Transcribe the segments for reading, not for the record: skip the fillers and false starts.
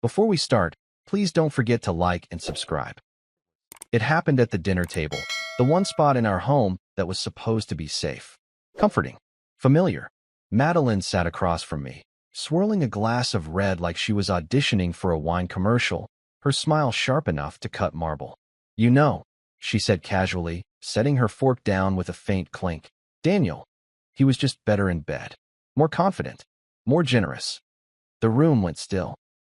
Before we start, please don't forget to like and subscribe. It happened at the dinner table, the one spot in our home that was supposed to be safe, comforting, familiar. Madeline sat across from me, swirling a glass of red like she was auditioning for a wine commercial, her smile sharp enough to cut marble. "You know," she said casually, setting her fork down with a faint clink. "Daniel, he was just better in bed. More confident, more generous." The room went still.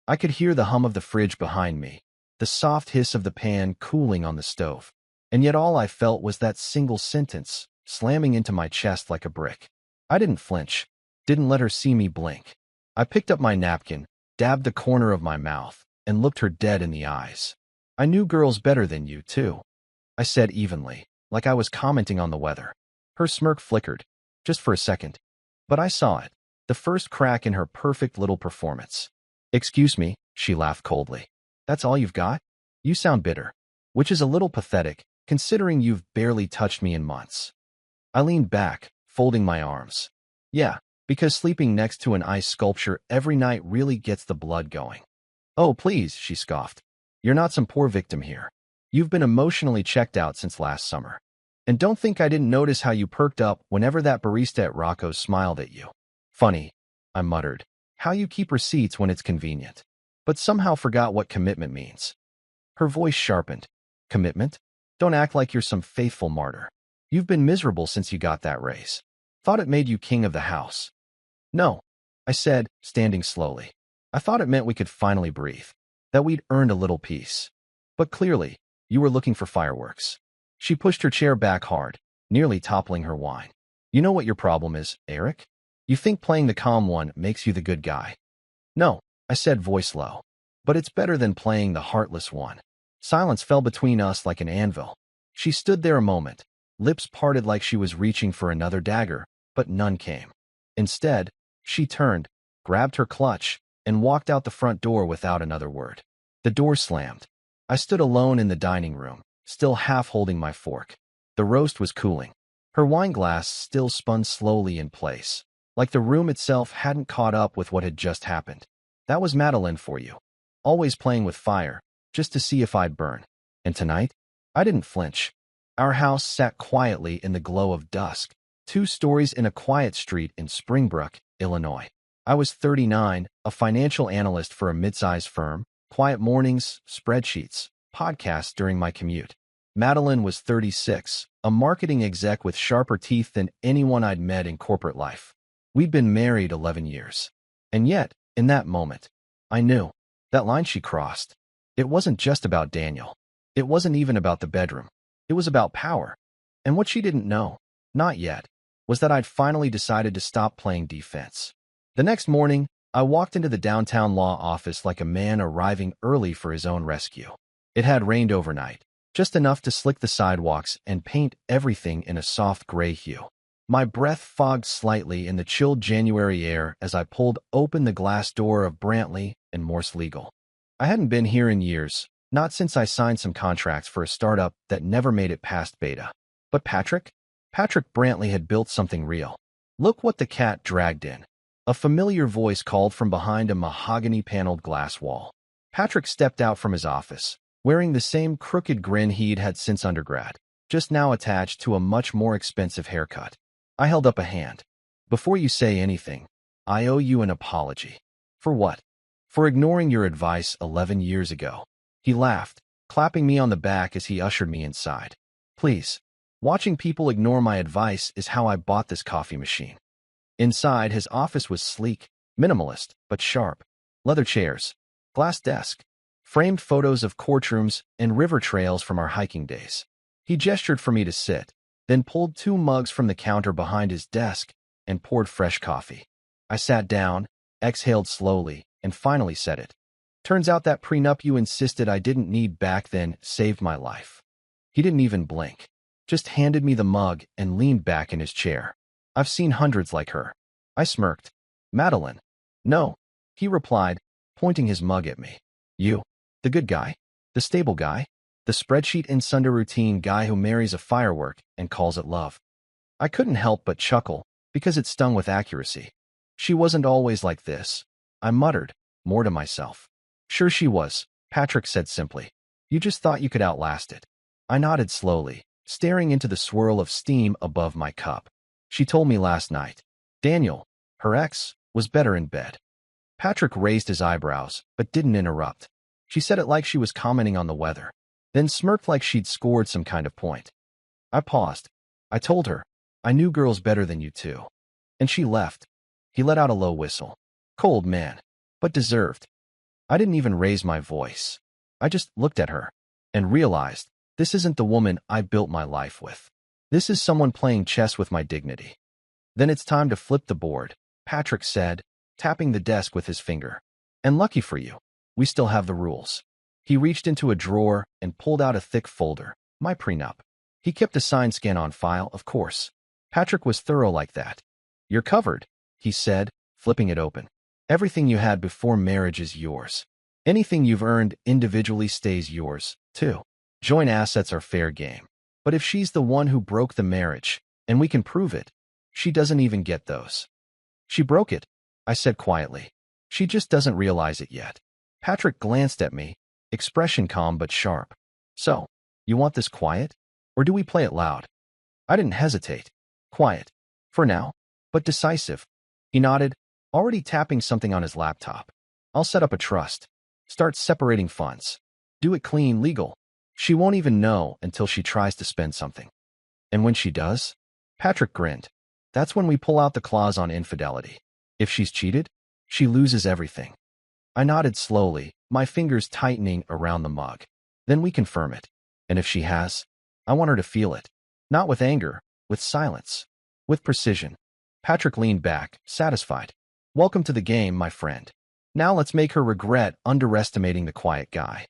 I could hear the hum of the fridge behind me, the soft hiss of the pan cooling on the stove. And yet all I felt was that single sentence, slamming into my chest like a brick. I didn't flinch, didn't let her see me blink. I picked up my napkin, dabbed the corner of my mouth, and looked her dead in the eyes. "I knew girls better than you, too," I said evenly, like I was commenting on the weather. Her smirk flickered, just for a second. But I saw it, the first crack in her perfect little performance. "Excuse me," she laughed coldly. "That's all you've got? You sound bitter." Which is a little pathetic, considering you've barely touched me in months. I leaned back, folding my arms. "Yeah, because sleeping next to an ice sculpture every night really gets the blood going." "Oh, please," she scoffed. "You're not some poor victim here. You've been emotionally checked out since last summer. And don't think I didn't notice how you perked up whenever that barista at Rocco's smiled at you." "Funny," I muttered, "how you keep receipts when it's convenient, but somehow forgot what commitment means." Her voice sharpened. "Commitment? Don't act like you're some faithful martyr. You've been miserable since you got that raise. Thought it made you king of the house." "No," I said, standing slowly. "I thought it meant we could finally breathe, that we'd earned a little peace. But clearly, you were looking for fireworks." She pushed her chair back hard, nearly toppling her wine. "You know what your problem is, Eric? You think playing the calm one makes you the good guy." "No," I said, voice low. "But it's better than playing the heartless one." Silence fell between us like an anvil. She stood there a moment, lips parted like she was reaching for another dagger, but none came. Instead, she turned, grabbed her clutch, and walked out the front door without another word. The door slammed. I stood alone in the dining room, still half holding my fork. The roast was cooling. Her wine glass still spun slowly in place, like the room itself hadn't caught up with what had just happened. That was Madeline for you. Always playing with fire, just to see if I'd burn. And tonight, I didn't flinch. Our house sat quietly in the glow of dusk, 2 stories in a quiet street in Springbrook, Illinois. I was 39, a financial analyst for a mid-sized firm, quiet mornings, spreadsheets, podcasts during my commute. Madeline was 36, a marketing exec with sharper teeth than anyone I'd met in corporate life. We'd been married 11 years. And yet, in that moment, I knew that line she crossed. It wasn't just about Daniel. It wasn't even about the bedroom. It was about power. And what she didn't know, not yet, was that I'd finally decided to stop playing defense. The next morning, I walked into the downtown law office like a man arriving early for his own rescue. It had rained overnight, just enough to slick the sidewalks and paint everything in a soft gray hue. My breath fogged slightly in the chilled January air as I pulled open the glass door of Brantley and Morse Legal. I hadn't been here in years, not since I signed some contracts for a startup that never made it past beta. But Patrick Brantley had built something real. "Look what the cat dragged in." A familiar voice called from behind a mahogany-paneled glass wall. Patrick stepped out from his office, wearing the same crooked grin he'd had since undergrad, just now attached to a much more expensive haircut. I held up a hand. "Before you say anything, I owe you an apology." "For what?" "For ignoring your advice 11 years ago." He laughed, clapping me on the back as he ushered me inside. "Please. Watching people ignore my advice is how I bought this coffee machine." Inside, his office was sleek, minimalist, but sharp. Leather chairs, glass desk, framed photos of courtrooms and river trails from our hiking days. He gestured for me to sit, then pulled 2 mugs from the counter behind his desk and poured fresh coffee. I sat down, exhaled slowly, and finally said it. "Turns out that prenup you insisted I didn't need back then saved my life." He didn't even blink, just handed me the mug and leaned back in his chair. "I've seen hundreds like her." I smirked. "Madeline." "No," he replied, pointing his mug at me. "You. The good guy. The stable guy. The spreadsheet and Sunday routine guy who marries a firework and calls it love." I couldn't help but chuckle, because it stung with accuracy. "She wasn't always like this," I muttered, more to myself. Sure she was, Patrick said simply. You just thought you could outlast it. I nodded slowly, staring into the swirl of steam above my cup. She told me last night. Daniel, her ex, was better in bed. Patrick raised his eyebrows, but didn't interrupt. She said it like she was commenting on the weather, then smirked like she'd scored some kind of point. I paused. I told her, I knew girls better than you two. And she left. He let out a low whistle. Cold man, but deserved. I didn't even raise my voice. I just looked at her and realized this isn't the woman I built my life with. This is someone playing chess with my dignity. Then it's time to flip the board, Patrick said, tapping the desk with his finger. And lucky for you, we still have the rules. He reached into a drawer and pulled out a thick folder, my prenup. He kept a signed scan on file, of course. Patrick was thorough like that. You're covered, he said, flipping it open. Everything you had before marriage is yours. Anything you've earned individually stays yours, too. Joint assets are fair game. But if she's the one who broke the marriage, and we can prove it, she doesn't even get those. She broke it, I said quietly. She just doesn't realize it yet. Patrick glanced at me, expression calm but sharp. So, you want this quiet? Or do we play it loud? I didn't hesitate. Quiet. For now. But decisive. He nodded, already tapping something on his laptop. I'll set up a trust. Start separating funds. Do it clean, legal. She won't even know until she tries to spend something. And when she does? Patrick grinned. That's when we pull out the clause on infidelity. If she's cheated, she loses everything. I nodded slowly, my fingers tightening around the mug. Then we confirm it. And if she has, I want her to feel it. Not with anger, with silence. With precision. Patrick leaned back, satisfied. Welcome to the game, my friend. Now let's make her regret underestimating the quiet guy.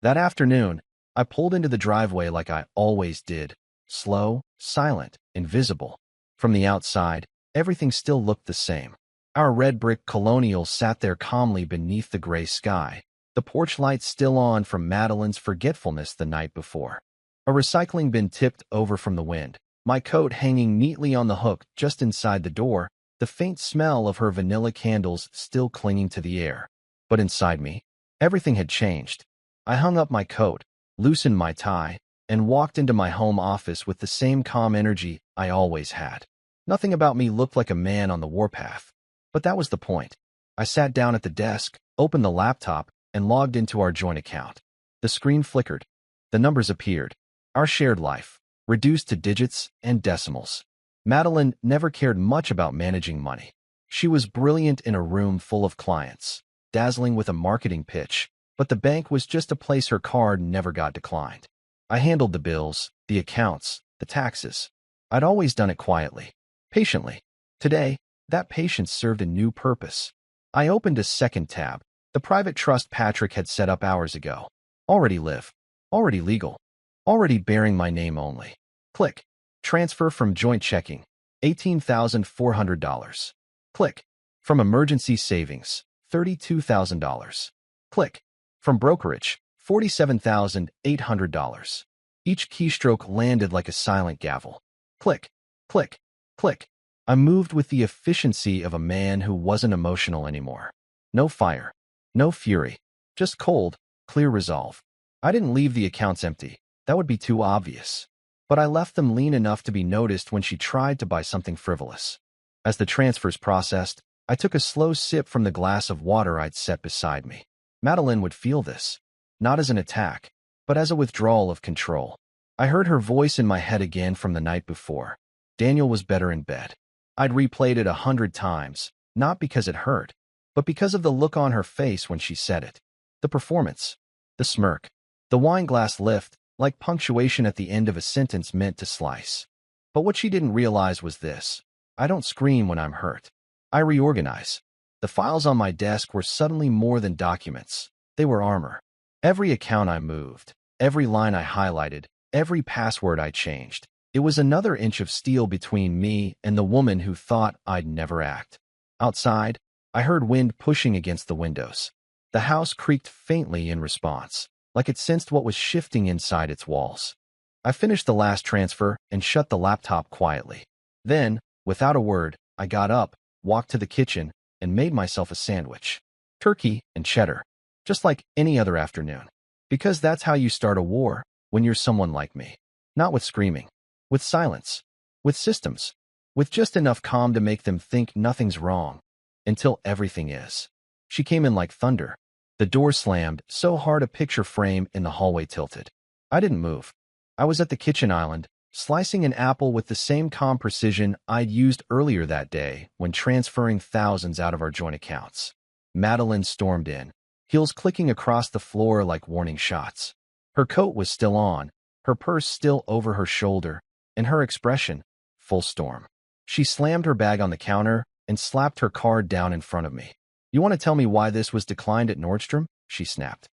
That afternoon, I pulled into the driveway like I always did. Slow, silent, invisible. From the outside, everything still looked the same. Our red brick colonial sat there calmly beneath the gray sky, the porch lights still on from Madeline's forgetfulness the night before. A recycling bin tipped over from the wind, my coat hanging neatly on the hook just inside the door, the faint smell of her vanilla candles still clinging to the air. But inside me, everything had changed. I hung up my coat, loosened my tie, and walked into my home office with the same calm energy I always had. Nothing about me looked like a man on the warpath. But that was the point. I sat down at the desk, opened the laptop, and logged into our joint account. The screen flickered. The numbers appeared. Our shared life, reduced to digits and decimals. Madeline never cared much about managing money. She was brilliant in a room full of clients, dazzling with a marketing pitch, but the bank was just a place her card never got declined. I handled the bills, the accounts, the taxes. I'd always done it quietly, patiently. Today, that patience served a new purpose. I opened a second tab, the private trust Patrick had set up hours ago. Already live. Already legal. Already bearing my name only. Click. Transfer from joint checking, $18,400. Click. From emergency savings, $32,000. Click. From brokerage, $47,800. Each keystroke landed like a silent gavel. Click. Click. Click. I moved with the efficiency of a man who wasn't emotional anymore. No fire. No fury. Just cold, clear resolve. I didn't leave the accounts empty. That would be too obvious. But I left them lean enough to be noticed when she tried to buy something frivolous. As the transfers processed, I took a slow sip from the glass of water I'd set beside me. Madeline would feel this, not as an attack, but as a withdrawal of control. I heard her voice in my head again from the night before. Daniel was better in bed. I'd replayed it 100 times, not because it hurt, but because of the look on her face when she said it. The performance. The smirk. The wine glass lift, like punctuation at the end of a sentence meant to slice. But what she didn't realize was this. I don't scream when I'm hurt. I reorganize. The files on my desk were suddenly more than documents. They were armor. Every account I moved, every line I highlighted, every password I changed. It was another inch of steel between me and the woman who thought I'd never act. Outside, I heard wind pushing against the windows. The house creaked faintly in response, like it sensed what was shifting inside its walls. I finished the last transfer and shut the laptop quietly. Then, without a word, I got up, walked to the kitchen, and made myself a sandwich. Turkey and cheddar. just like any other afternoon. Because that's how you start a war when you're someone like me. Not with screaming, with silence, with systems, with just enough calm to make them think nothing's wrong, until everything is. She came in like thunder. The door slammed so hard a picture frame in the hallway tilted. I didn't move. I was at the kitchen island, slicing an apple with the same calm precision I'd used earlier that day when transferring thousands out of our joint accounts. Madeline stormed in, heels clicking across the floor like warning shots. Her coat was still on, her purse still over her shoulder, and her expression, full storm. She slammed her bag on the counter and slapped her card down in front of me. "You want to tell me why this was declined at Nordstrom?" she snapped.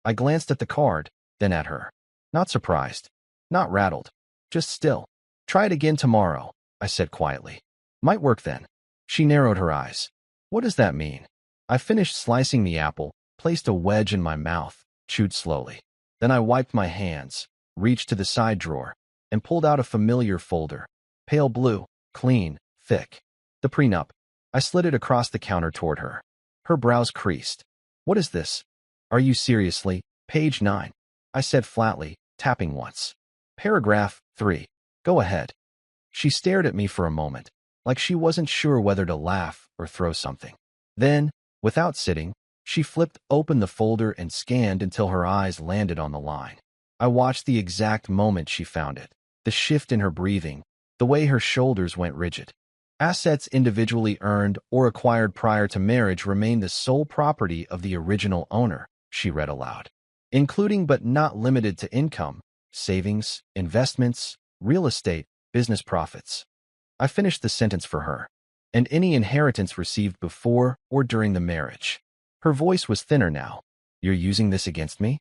I glanced at the card, then at her. Not surprised, not rattled, just still. "Try it again tomorrow," I said quietly. "Might work then." She narrowed her eyes. "What does that mean?" I finished slicing the apple, placed a wedge in my mouth, chewed slowly. Then I wiped my hands, reached to the side drawer, and pulled out a familiar folder. Pale blue, clean, thick. The prenup. I slid it across the counter toward her. Her brows creased. "What is this?" "Are you seriously?" "Page 9. I said flatly, tapping once. "Paragraph 3. Go ahead." She stared at me for a moment, like she wasn't sure whether to laugh or throw something. Then, without sitting, she flipped open the folder and scanned until her eyes landed on the line. I watched the exact moment she found it, the shift in her breathing, the way her shoulders went rigid. "Assets individually earned or acquired prior to marriage remain the sole property of the original owner," she read aloud, "including but not limited to income, savings, investments, real estate, business profits." I finished the sentence for her. "And any inheritance received before or during the marriage." Her voice was thinner now. "You're using this against me?"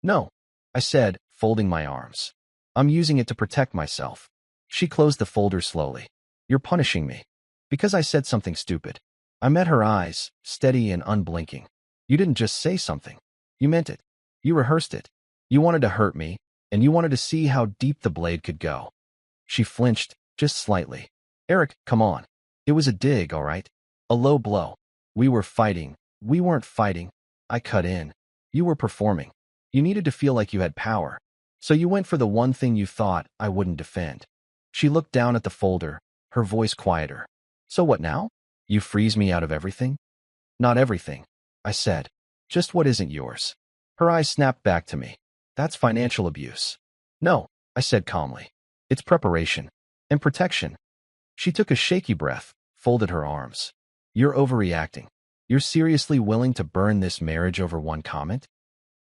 "No," I said, folding my arms. "I'm using it to protect myself." She closed the folder slowly. "You're punishing me." "Because I said something stupid." I met her eyes, steady and unblinking. "You didn't just say something. You meant it. You rehearsed it. You wanted to hurt me, and you wanted to see how deep the blade could go." She flinched, just slightly. "Eric, come on." It was a dig, all right. A low blow. "We were fighting. We weren't fighting." I cut in. "You were performing. You needed to feel like you had power. So you went for the one thing you thought I wouldn't defend." She looked down at the folder, her voice quieter. "So what now? You freeze me out of everything?" "Not everything," I said. "Just what isn't yours." Her eyes snapped back to me. "That's financial abuse." "No," I said calmly. "It's preparation. And protection." She took a shaky breath, folded her arms. "You're overreacting. You're seriously willing to burn this marriage over one comment?"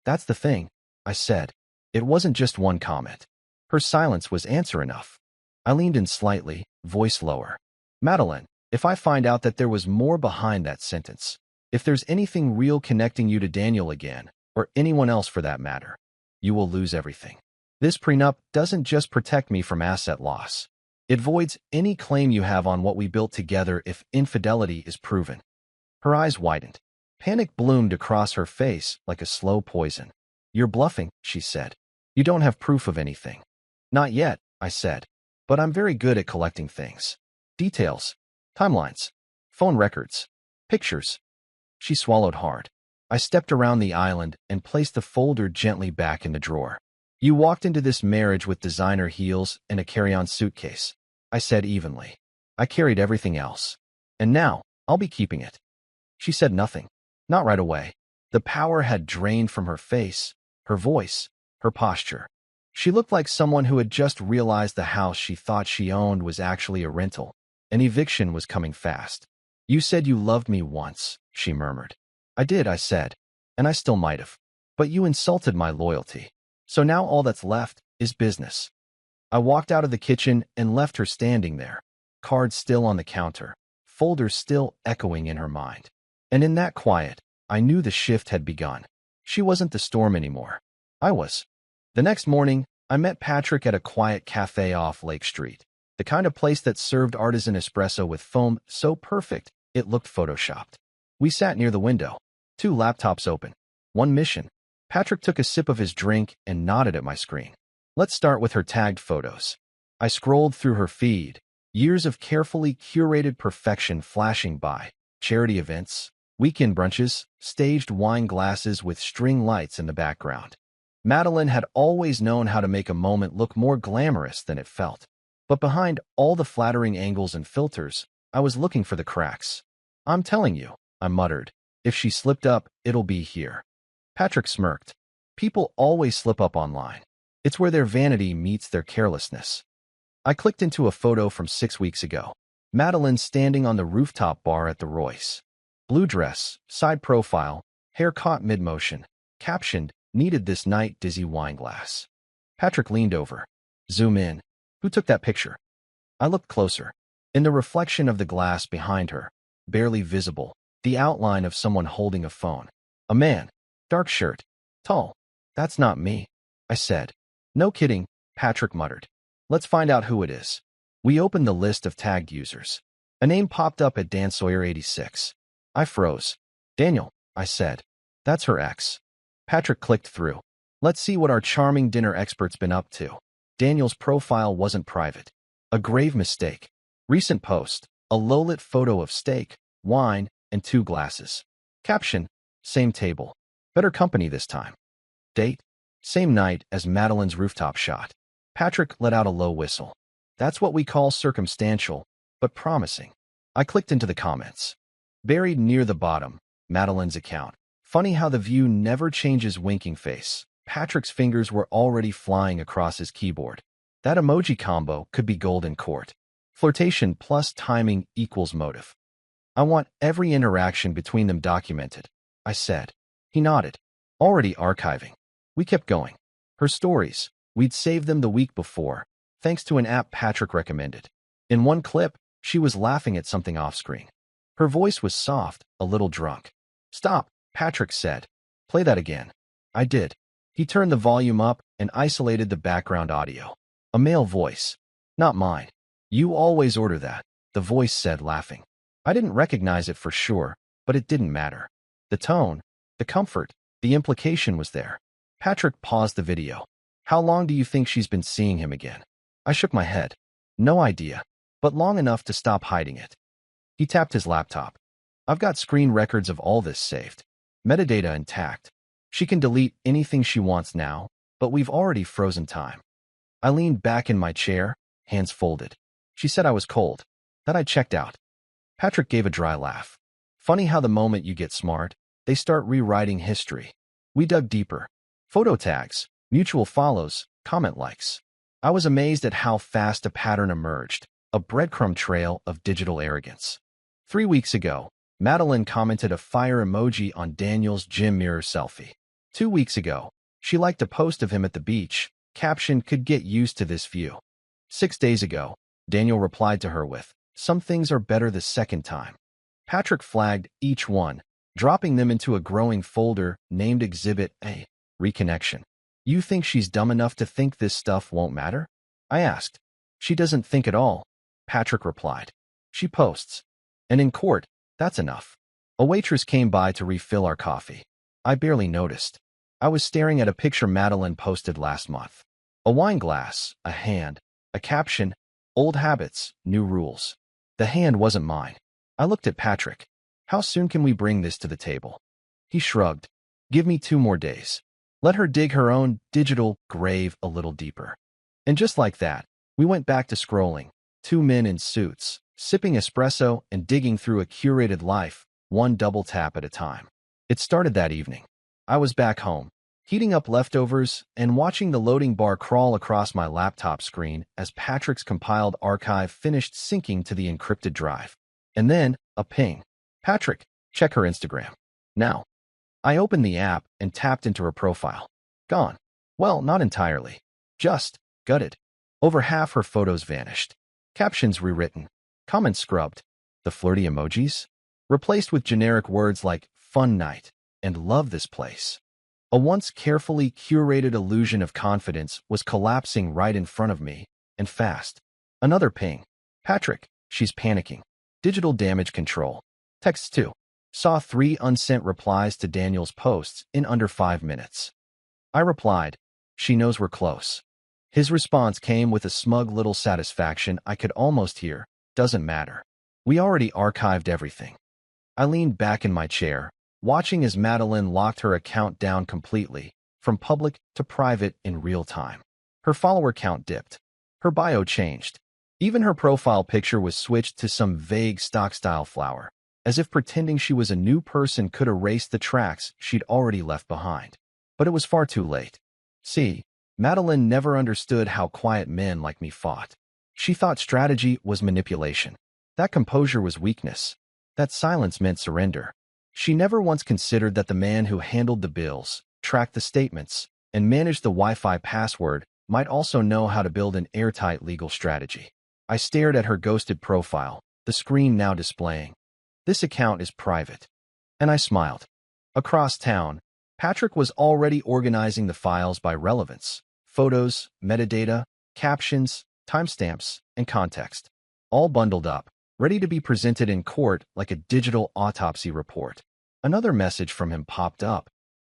"That's the thing," I said. It wasn't just one comment. Her silence was answer enough. I leaned in slightly, voice lower. "Madeline, if I find out that there was more behind that sentence, if there's anything real connecting you to Daniel again, or anyone else for that matter, you will lose everything. This prenup doesn't just protect me from asset loss. It voids any claim you have on what we built together if infidelity is proven." Her eyes widened. Panic bloomed across her face like a slow poison. "You're bluffing," she said. "You don't have proof of anything." "Not yet," I said. "But I'm very good at collecting things. Details, timelines, phone records, pictures." She swallowed hard. I stepped around the island and placed the folder gently back in the drawer. "You walked into this marriage with designer heels and a carry-on suitcase," I said evenly. "I carried everything else. And now, I'll be keeping it." She said nothing. Not right away. The power had drained from her face, her voice, her posture. She looked like someone who had just realized the house she thought she owned was actually a rental. An eviction was coming fast. "You said you loved me once," she murmured. "I did," I said. "And I still might have. But you insulted my loyalty. So now all that's left is business." I walked out of the kitchen and left her standing there, cards still on the counter, folders still echoing in her mind. And in that quiet, I knew the shift had begun. She wasn't the storm anymore. I was. The next morning, I met Patrick at a quiet cafe off Lake Street, the kind of place that served artisan espresso with foam so perfect it looked photoshopped. We sat near the window, 2 laptops open, one mission. Patrick took a sip of his drink and nodded at my screen. "Let's start with her tagged photos." I scrolled through her feed, years of carefully curated perfection flashing by, charity events, Weekend brunches, staged wine glasses with string lights in the background. Madeline had always known how to make a moment look more glamorous than it felt. But behind all the flattering angles and filters, I was looking for the cracks. "I'm telling you," I muttered. "If she slipped up, it'll be here." Patrick smirked. "People always slip up online. It's where their vanity meets their carelessness." I clicked into a photo from 6 weeks ago. Madeline standing on the rooftop bar at the Royce. Blue dress, side profile, hair caught mid-motion. Captioned, "Needed this night, dizzy wine glass." Patrick leaned over. "Zoom in. Who took that picture?" I looked closer. In the reflection of the glass behind her, barely visible, the outline of someone holding a phone. A man. Dark shirt. Tall. "That's not me," I said. "No kidding," Patrick muttered. "Let's find out who it is." We opened the list of tagged users. A name popped up at DanSawyer86. I froze. "Daniel," I said. "That's her ex." Patrick clicked through. "Let's see what our charming dinner expert's been up to." Daniel's profile wasn't private. A grave mistake. Recent post, a low-lit photo of steak, wine, and 2 glasses. Caption, "Same table. Better company this time." Date, same night as Madeline's rooftop shot. Patrick let out a low whistle. That's what we call circumstantial, but promising. I clicked into the comments. Buried near the bottom, Madeline's account. "Funny how the view never changes winking face." Patrick's fingers were already flying across his keyboard. That emoji combo could be gold in court. Flirtation plus timing equals motive. "I want every interaction between them documented," I said. He nodded. "Already archiving." We kept going. Her stories, we'd saved them the week before, thanks to an app Patrick recommended. In one clip, she was laughing at something off-screen. Her voice was soft, a little drunk. "Stop," Patrick said. "Play that again." I did. He turned the volume up and isolated the background audio. A male voice. "Not mine." "You always order that," the voice said, laughing. I didn't recognize it for sure, but it didn't matter. The tone, the comfort, the implication was there. Patrick paused the video. "How long do you think she's been seeing him again?" I shook my head. "No idea, but long enough to stop hiding it." He tapped his laptop. "I've got screen records of all this saved. Metadata intact. She can delete anything she wants now, but we've already frozen time." I leaned back in my chair, hands folded. She said I was cold, that I checked out. Patrick gave a dry laugh. "Funny how the moment you get smart, they start rewriting history." We dug deeper. Photo tags, mutual follows, comment likes. I was amazed at how fast a pattern emerged, a breadcrumb trail of digital arrogance. 3 weeks ago, Madeline commented a fire emoji on Daniel's gym mirror selfie. 2 weeks ago, she liked a post of him at the beach, caption, "Could get used to this view." 6 days ago, Daniel replied to her with, "Some things are better the second time." Patrick flagged each one, dropping them into a growing folder named Exhibit A, Reconnection. "You think she's dumb enough to think this stuff won't matter?" I asked. "She doesn't think at all," Patrick replied. "She posts. And in court, that's enough." A waitress came by to refill our coffee. I barely noticed. I was staring at a picture Madeline posted last month. A wine glass, a hand, a caption, "Old habits, new rules." The hand wasn't mine. I looked at Patrick. "How soon can we bring this to the table?" He shrugged. "Give me 2 more days. Let her dig her own digital grave a little deeper." And just like that, we went back to scrolling. 2 men in suits, sipping espresso and digging through a curated life, one double tap at a time. It started that evening. I was back home, heating up leftovers and watching the loading bar crawl across my laptop screen as Patrick's compiled archive finished syncing to the encrypted drive. And then, a ping. "Patrick, check her Instagram. Now." I opened the app and tapped into her profile. Gone. Well, not entirely. Just gutted. Over half her photos vanished. Captions rewritten. Comments scrubbed. The flirty emojis replaced with generic words like "fun night" and "love this place." A once carefully curated illusion of confidence was collapsing right in front of me, and fast. Another ping. "Patrick, she's panicking. Digital damage control." Texts too. Saw 3 unsent replies to Daniel's posts in under 5 minutes. I replied, "She knows we're close." His response came with a smug little satisfaction I could almost hear. "Doesn't matter. We already archived everything." I leaned back in my chair, watching as Madeline locked her account down completely, from public to private in real time. Her follower count dipped. Her bio changed. Even her profile picture was switched to some vague stock-style flower, as if pretending she was a new person could erase the tracks she'd already left behind. But it was far too late. See, Madeline never understood how quiet men like me fought. She thought strategy was manipulation. That composure was weakness. That silence meant surrender. She never once considered that the man who handled the bills, tracked the statements, and managed the Wi-Fi password might also know how to build an airtight legal strategy. I stared at her ghosted profile, the screen now displaying, "This account is private." And I smiled. Across town, Patrick was already organizing the files by relevance: photos, metadata, captions, timestamps, and context, all bundled up, ready to be presented in court like a digital autopsy report. Another message from him popped up.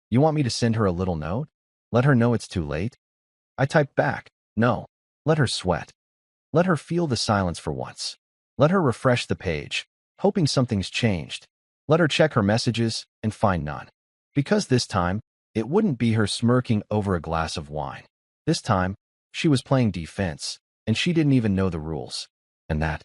"You want me to send her a little note? Let her know it's too late?" I typed back, "No. Let her sweat. Let her feel the silence for once. Let her refresh the page, hoping something's changed. Let her check her messages and find none." Because this time, it wouldn't be her smirking over a glass of wine. This time, she was playing defense, and she didn't even know the rules. And that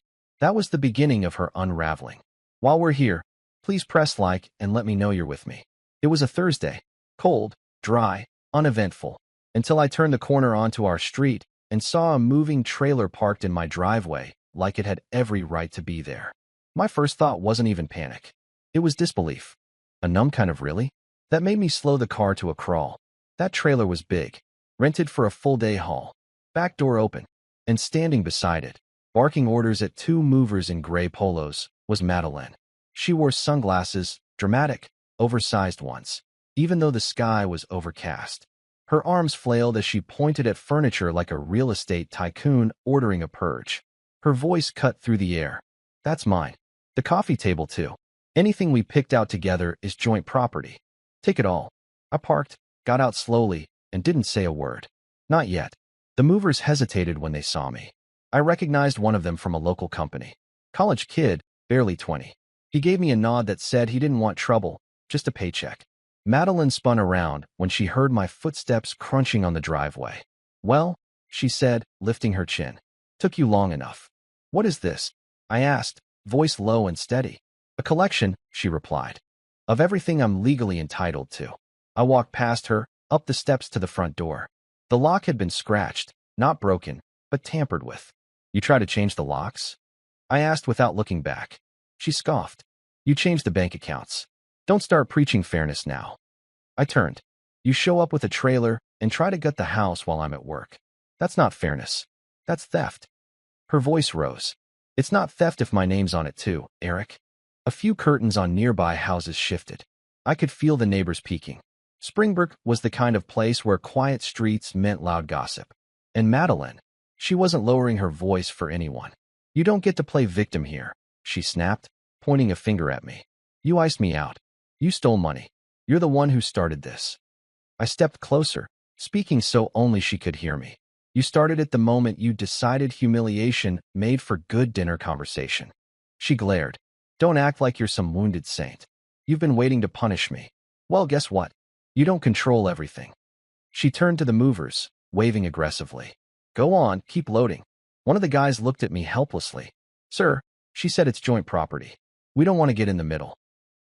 was the beginning of her unraveling. While we're here, please press like and let me know you're with me. It was a Thursday, cold, dry, uneventful, until I turned the corner onto our street and saw a moving trailer parked in my driveway like it had every right to be there. My first thought wasn't even panic. It was disbelief. A numb kind of really? That made me slow the car to a crawl. That trailer was big, rented for a full-day haul, back door open, and standing beside it, barking orders at two movers in gray polos, was Madeline. She wore sunglasses, dramatic, oversized ones, even though the sky was overcast. Her arms flailed as she pointed at furniture like a real estate tycoon ordering a purge. Her voice cut through the air. "That's mine. The coffee table, too. Anything we picked out together is joint property. Take it all." I parked, got out slowly, and didn't say a word. Not yet. The movers hesitated when they saw me. I recognized one of them from a local company. College kid, barely 20. He gave me a nod that said he didn't want trouble, just a paycheck. Madeline spun around when she heard my footsteps crunching on the driveway. "Well," she said, lifting her chin. "Took you long enough." "What is this?" I asked, voice low and steady. "A collection," she replied, "of everything I'm legally entitled to." I walked past her, up the steps to the front door. The lock had been scratched, not broken, but tampered with. "You try to change the locks?" I asked without looking back. She scoffed. "You changed the bank accounts. Don't start preaching fairness now." I turned. "You show up with a trailer and try to gut the house while I'm at work. That's not fairness. That's theft." Her voice rose. "It's not theft if my name's on it too, Eric." A few curtains on nearby houses shifted. I could feel the neighbors peeking. Springbrook was the kind of place where quiet streets meant loud gossip. And Madeline, she wasn't lowering her voice for anyone. "You don't get to play victim here," she snapped, pointing a finger at me. "You iced me out. You stole money. You're the one who started this." I stepped closer, speaking so only she could hear me. "You started it the moment you decided humiliation made for good dinner conversation." She glared. "Don't act like you're some wounded saint. You've been waiting to punish me. Well, guess what? You don't control everything." She turned to the movers, waving aggressively. "Go on, keep loading." One of the guys looked at me helplessly. "Sir," she said, "it's joint property. We don't want to get in the middle."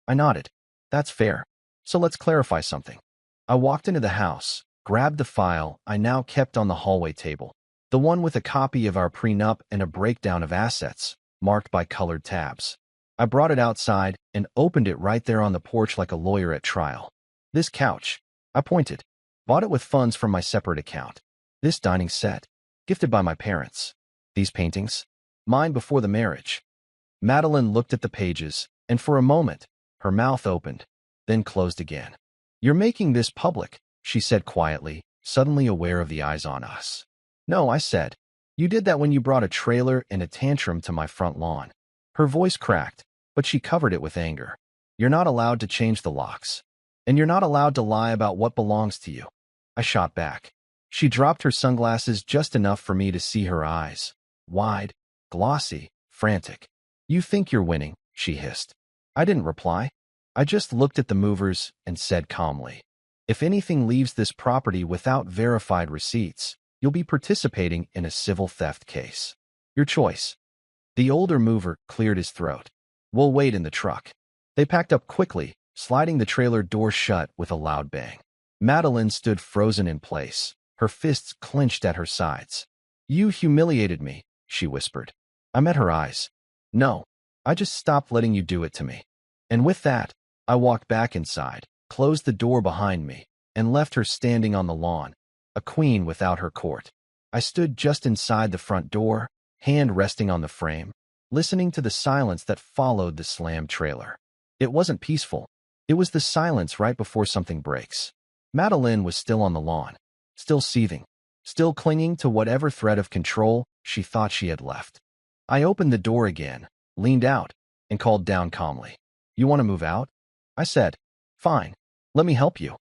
I nodded. "That's fair. So let's clarify something." I walked into the house, grabbed the file I now kept on the hallway table, the one with a copy of our prenup and a breakdown of assets, marked by colored tabs. I brought it outside and opened it right there on the porch like a lawyer at trial. "This couch," I pointed, "bought it with funds from my separate account. This dining set, gifted by my parents. These paintings, mine before the marriage." Madeline looked at the pages, and for a moment, her mouth opened, then closed again. "You're making this public," she said quietly, suddenly aware of the eyes on us. "No," I said. "You did that when you brought a trailer and a tantrum to my front lawn." Her voice cracked, but she covered it with anger. "You're not allowed to change the locks. And you're not allowed to lie about what belongs to you." I shot back. She dropped her sunglasses just enough for me to see her eyes. Wide, glossy, frantic. "You think you're winning," she hissed. I didn't reply. I just looked at the movers and said calmly, "If anything leaves this property without verified receipts, you'll be participating in a civil theft case. Your choice." The older mover cleared his throat. "We'll wait in the truck." They packed up quickly, sliding the trailer door shut with a loud bang. Madeline stood frozen in place, her fists clenched at her sides. "You humiliated me," she whispered. I met her eyes. "No, I just stopped letting you do it to me." And with that, I walked back inside, closed the door behind me, and left her standing on the lawn, a queen without her court. I stood just inside the front door, hand resting on the frame, listening to the silence that followed the slammed trailer. It wasn't peaceful. It was the silence right before something breaks. Madeline was still on the lawn, still seething, still clinging to whatever thread of control she thought she had left. I opened the door again, leaned out, and called down calmly, "You want to move out?" I said. "Fine. Let me help you."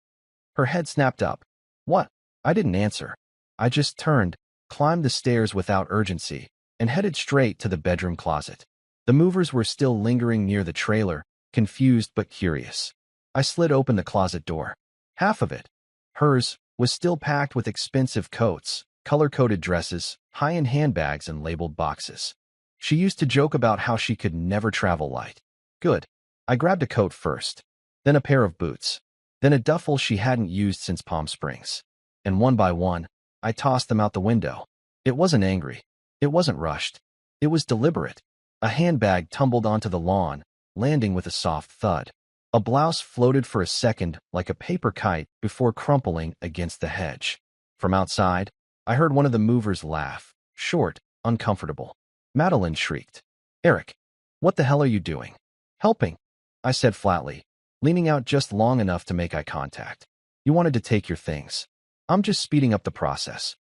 Her head snapped up. "What?" I didn't answer. I just turned, climbed the stairs without urgency, and headed straight to the bedroom closet. The movers were still lingering near the trailer, confused but curious. I slid open the closet door. Half of it, hers, was still packed with expensive coats, color-coded dresses, high-end handbags, and labeled boxes. She used to joke about how she could never travel light. Good. I grabbed a coat first, then a pair of boots, then a duffel she hadn't used since Palm Springs. And one by one, I tossed them out the window. It wasn't angry. It wasn't rushed. It was deliberate. A handbag tumbled onto the lawn, landing with a soft thud. A blouse floated for a second like a paper kite before crumpling against the hedge. From outside, I heard one of the movers laugh, short, uncomfortable. Madeline shrieked, "Eric, what the hell are you doing?" "Helping," I said flatly, leaning out just long enough to make eye contact. "You wanted to take your things. I'm just speeding up the process."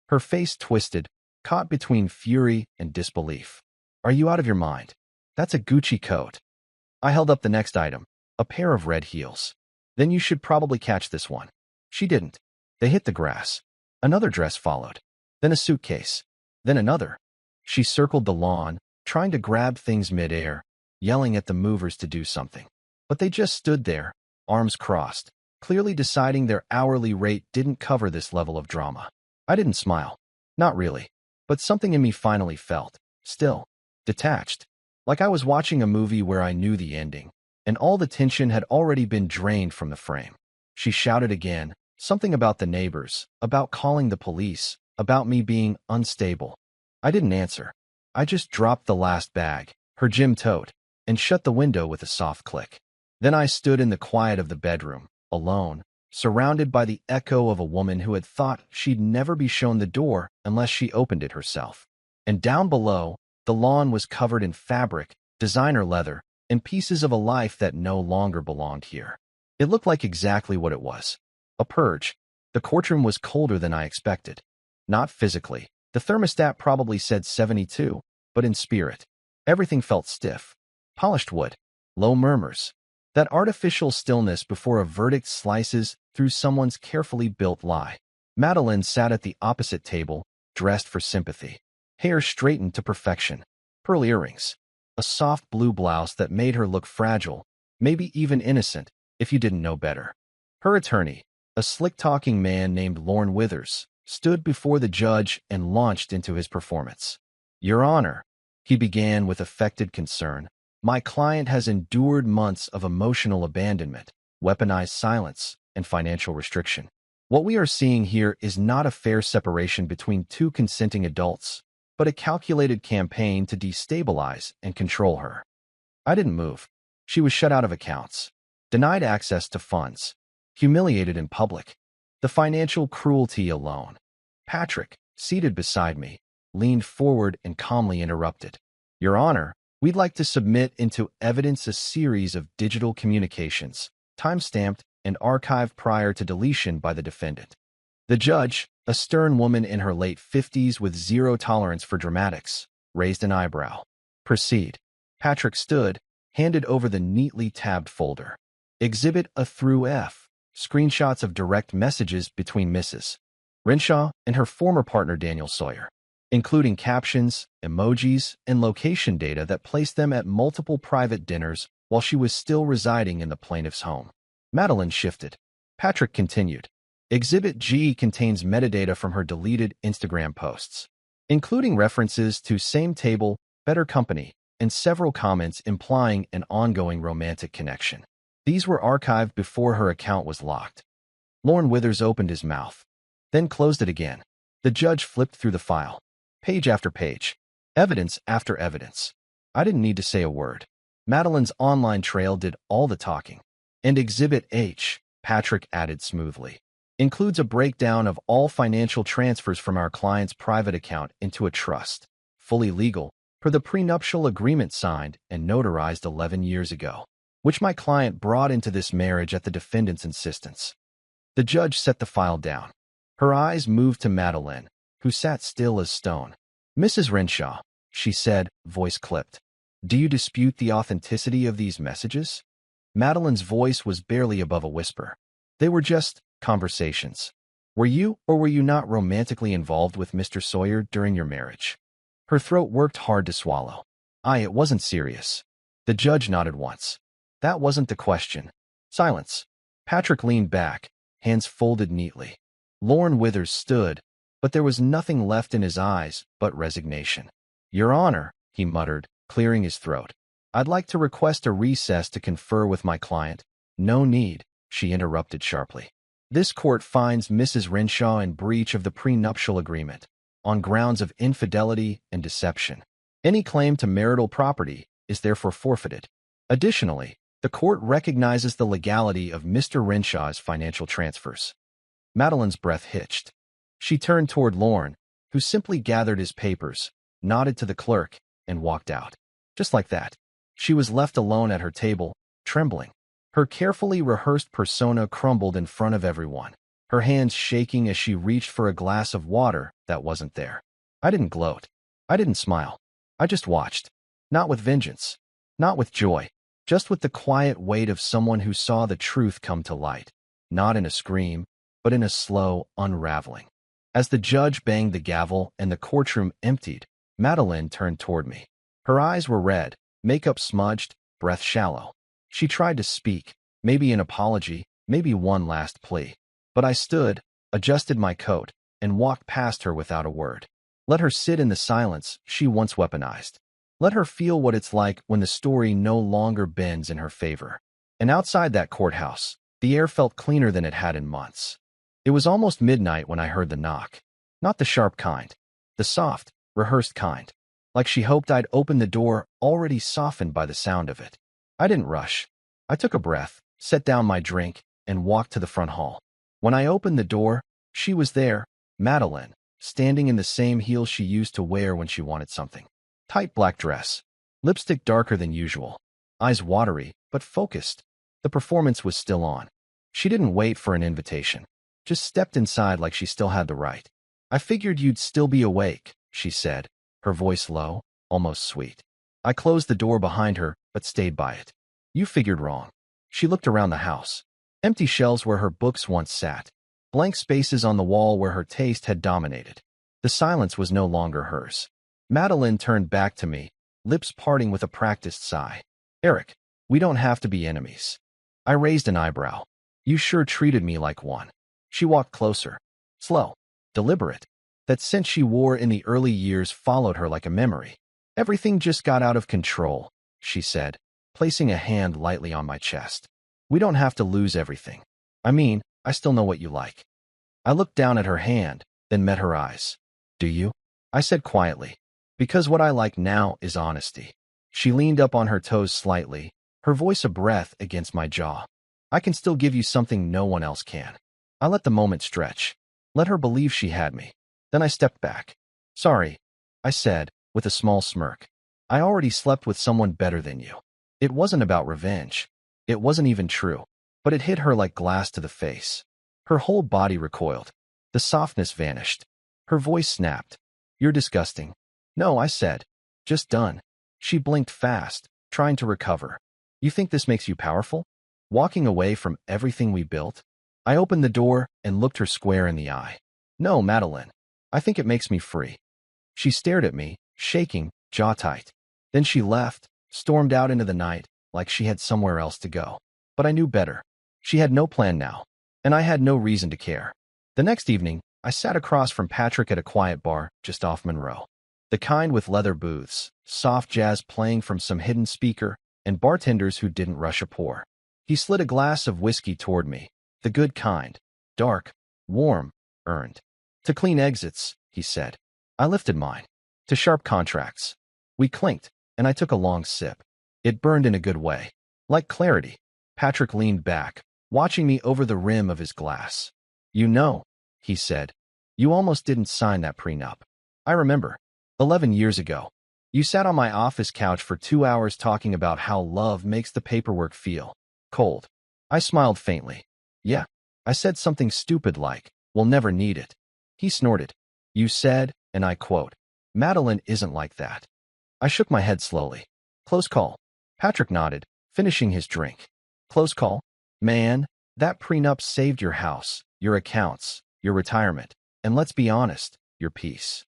Her face twisted, caught between fury and disbelief. "Are you out of your mind? That's a Gucci coat." I held up the next item, a pair of red heels. "Then you should probably catch this one." She didn't. They hit the grass. Another dress followed. Then a suitcase. Then another. She circled the lawn, trying to grab things mid-air, yelling at the movers to do something. But they just stood there, arms crossed, clearly deciding their hourly rate didn't cover this level of drama. I didn't smile. Not really. But something in me finally felt, still, detached. Like I was watching a movie where I knew the ending, and all the tension had already been drained from the frame. She shouted again, something about the neighbors, about calling the police, about me being unstable. I didn't answer. I just dropped the last bag, her gym tote, and shut the window with a soft click. Then I stood in the quiet of the bedroom, alone, surrounded by the echo of a woman who had thought she'd never be shown the door unless she opened it herself. And down below, the lawn was covered in fabric, designer leather, and pieces of a life that no longer belonged here. It looked like exactly what it was. A purge. The courtroom was colder than I expected. Not physically. The thermostat probably said 72, but in spirit. Everything felt stiff. Polished wood. Low murmurs. That artificial stillness before a verdict slices through someone's carefully built lie. Madeline sat at the opposite table, dressed for sympathy. Hair straightened to perfection. Pearl earrings. A soft blue blouse that made her look fragile, maybe even innocent, if you didn't know better. Her attorney, a slick-talking man named Lorne Withers, stood before the judge and launched into his performance. "Your Honor," he began with affected concern, "my client has endured months of emotional abandonment, weaponized silence, and financial restriction. What we are seeing here is not a fair separation between two consenting adults, but a calculated campaign to destabilize and control her." I didn't move. She was shut out of accounts, denied access to funds, humiliated in public. The financial cruelty alone. Patrick, seated beside me, leaned forward and calmly interrupted. "Your Honor, we'd like to submit into evidence a series of digital communications, time-stamped and archived prior to deletion by the defendant." The judge, a stern woman in her late 50s with zero tolerance for dramatics, raised an eyebrow. "Proceed." Patrick stood, handed over the neatly tabbed folder. Exhibit A through F, screenshots of direct messages between Mrs. Renshaw and her former partner Daniel Sawyer, including captions, emojis, and location data that placed them at multiple private dinners while she was still residing in the plaintiff's home. Madeline shifted. Patrick continued. Exhibit G contains metadata from her deleted Instagram posts, including references to same table, better company, and several comments implying an ongoing romantic connection. These were archived before her account was locked. Lorne Withers opened his mouth, then closed it again. The judge flipped through the file, page after page, evidence after evidence. I didn't need to say a word. Madeline's online trail did all the talking. And Exhibit H, Patrick added smoothly, includes a breakdown of all financial transfers from our client's private account into a trust, fully legal, per the prenuptial agreement signed and notarized 11 years ago, which my client brought into this marriage at the defendant's insistence. The judge set the file down. Her eyes moved to Madeline, who sat still as stone. Mrs. Renshaw, she said, voice clipped. Do you dispute the authenticity of these messages? Madeline's voice was barely above a whisper. They were just conversations. Were you or were you not romantically involved with Mr. Sawyer during your marriage? Her throat worked hard to swallow. It wasn't serious. The judge nodded once. That wasn't the question. Silence. Patrick leaned back, hands folded neatly. Lorne Withers stood, but there was nothing left in his eyes but resignation. Your Honor, he muttered, clearing his throat. I'd like to request a recess to confer with my client. No need, she interrupted sharply. This court finds Mrs. Renshaw in breach of the prenuptial agreement on grounds of infidelity and deception. Any claim to marital property is therefore forfeited. Additionally, the court recognizes the legality of Mr. Renshaw's financial transfers. Madeline's breath hitched. She turned toward Lorne, who simply gathered his papers, nodded to the clerk, and walked out. Just like that, she was left alone at her table, trembling. Her carefully rehearsed persona crumbled in front of everyone, her hands shaking as she reached for a glass of water that wasn't there. I didn't gloat. I didn't smile. I just watched. Not with vengeance. Not with joy. Just with the quiet weight of someone who saw the truth come to light. Not in a scream, but in a slow unraveling. As the judge banged the gavel and the courtroom emptied, Madeline turned toward me. Her eyes were red, makeup smudged, breath shallow. She tried to speak, maybe an apology, maybe one last plea. But I stood, adjusted my coat, and walked past her without a word. Let her sit in the silence she once weaponized. Let her feel what it's like when the story no longer bends in her favor. And outside that courthouse, the air felt cleaner than it had in months. It was almost midnight when I heard the knock. Not the sharp kind. The soft, rehearsed kind. Like she hoped I'd open the door, already softened by the sound of it. I didn't rush. I took a breath, set down my drink, and walked to the front hall. When I opened the door, she was there, Madeline, standing in the same heels she used to wear when she wanted something. Tight black dress, lipstick darker than usual, eyes watery, but focused. The performance was still on. She didn't wait for an invitation, just stepped inside like she still had the right. I figured you'd still be awake, she said, her voice low, almost sweet. I closed the door behind her, but stayed by it. You figured wrong. She looked around the house. Empty shelves where her books once sat. Blank spaces on the wall where her taste had dominated. The silence was no longer hers. Madeline turned back to me, lips parting with a practiced sigh. Eric, we don't have to be enemies. I raised an eyebrow. You sure treated me like one. She walked closer. Slow. Deliberate. That scent she wore in the early years followed her like a memory. Everything just got out of control, she said, placing a hand lightly on my chest. We don't have to lose everything. I mean, I still know what you like. I looked down at her hand, then met her eyes. Do you? I said quietly. Because what I like now is honesty. She leaned up on her toes slightly, her voice a breath against my jaw. I can still give you something no one else can. I let the moment stretch. Let her believe she had me. Then I stepped back. Sorry, I said, with a small smirk. I already slept with someone better than you. It wasn't about revenge. It wasn't even true. But it hit her like glass to the face. Her whole body recoiled. The softness vanished. Her voice snapped. You're disgusting. No, I said. Just done. She blinked fast, trying to recover. You think this makes you powerful? Walking away from everything we built? I opened the door and looked her square in the eye. No, Madeline. I think it makes me free. She stared at me, shaking, jaw tight. Then she left, stormed out into the night, like she had somewhere else to go. But I knew better. She had no plan now, and I had no reason to care. The next evening, I sat across from Patrick at a quiet bar just off Monroe. The kind with leather booths, soft jazz playing from some hidden speaker, and bartenders who didn't rush a pour. He slid a glass of whiskey toward me, the good kind, dark, warm, earned. To clean exits, he said. I lifted mine. To sharp contracts. We clinked, and I took a long sip. It burned in a good way. Like clarity. Patrick leaned back, watching me over the rim of his glass. You know, he said, you almost didn't sign that prenup. I remember. 11 years ago. You sat on my office couch for 2 hours talking about how love makes the paperwork feel cold. I smiled faintly. Yeah. I said something stupid like, we'll never need it. He snorted. You said, and I quote, Madeline isn't like that. I shook my head slowly. Close call. Patrick nodded, finishing his drink. Close call? Man, that prenup saved your house, your accounts, your retirement, and let's be honest, your peace.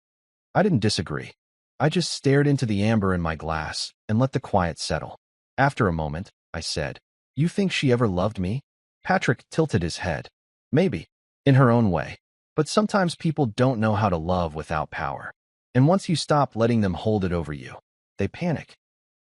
I didn't disagree. I just stared into the amber in my glass and let the quiet settle. After a moment, I said, You think she ever loved me? Patrick tilted his head. Maybe, in her own way. But sometimes people don't know how to love without power. And once you stop letting them hold it over you, they panic.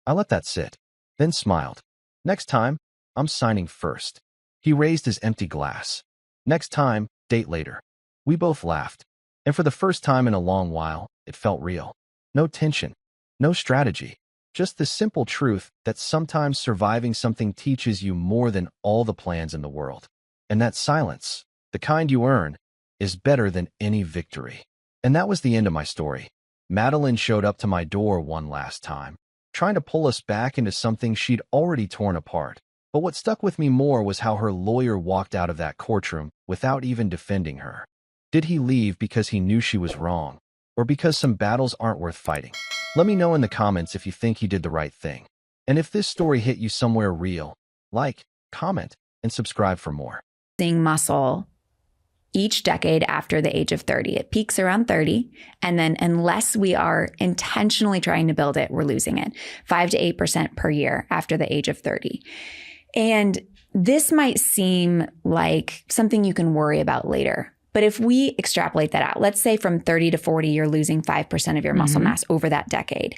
I let that sit, then smiled. Next time, I'm signing first. He raised his empty glass. Next time, date later. We both laughed. And for the first time in a long while, it felt real. No tension, no strategy. Just the simple truth that sometimes surviving something teaches you more than all the plans in the world. And that silence, the kind you earn, is better than any victory. And that was the end of my story. Madeline showed up to my door one last time, trying to pull us back into something she'd already torn apart. But what stuck with me more was how her lawyer walked out of that courtroom without even defending her. Did he leave because he knew she was wrong, or because some battles aren't worth fighting? Let me know in the comments if you think he did the right thing. And if this story hit you somewhere real, like, comment, and subscribe for more. Seeing muscle each decade after the age of 30. It peaks around 30. And then unless we are intentionally trying to build it, we're losing it. 5 to 8% per year after the age of 30. And this might seem like something you can worry about later. But if we extrapolate that out, let's say from 30 to 40, you're losing 5% of your muscle mass over that decade.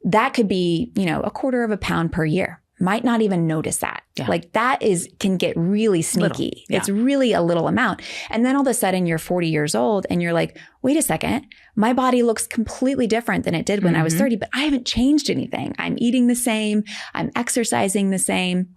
That could be, a quarter of a pound per year. Might not even notice that. Yeah. Like that can get really sneaky. Yeah. It's really a little amount. And then all of a sudden you're 40 years old and you're like, wait a second, my body looks completely different than it did when I was 30, but I haven't changed anything. I'm eating the same. I'm exercising the same.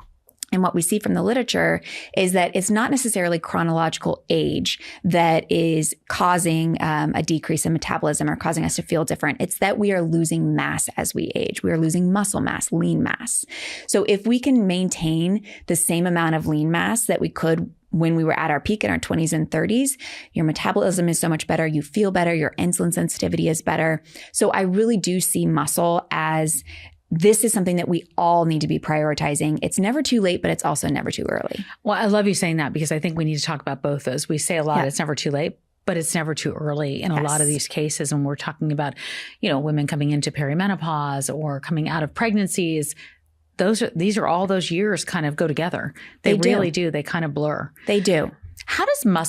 And what we see from the literature is that it's not necessarily chronological age that is causing a decrease in metabolism or causing us to feel different. It's that we are losing mass as we age. We are losing muscle mass, lean mass. So if we can maintain the same amount of lean mass that we could when we were at our peak in our 20s and 30s, your metabolism is so much better. You feel better. Your insulin sensitivity is better. So I really do see muscle as this is something that we all need to be prioritizing. It's never too late, but it's also never too early. Well, I love you saying that because I think we need to talk about both those. We say a lot, it's never too late, but it's never too early in a lot of these cases. And we're talking about, women coming into perimenopause or coming out of pregnancies. These are all those years kind of go together. They really do. They kind of blur. They do. How does muscle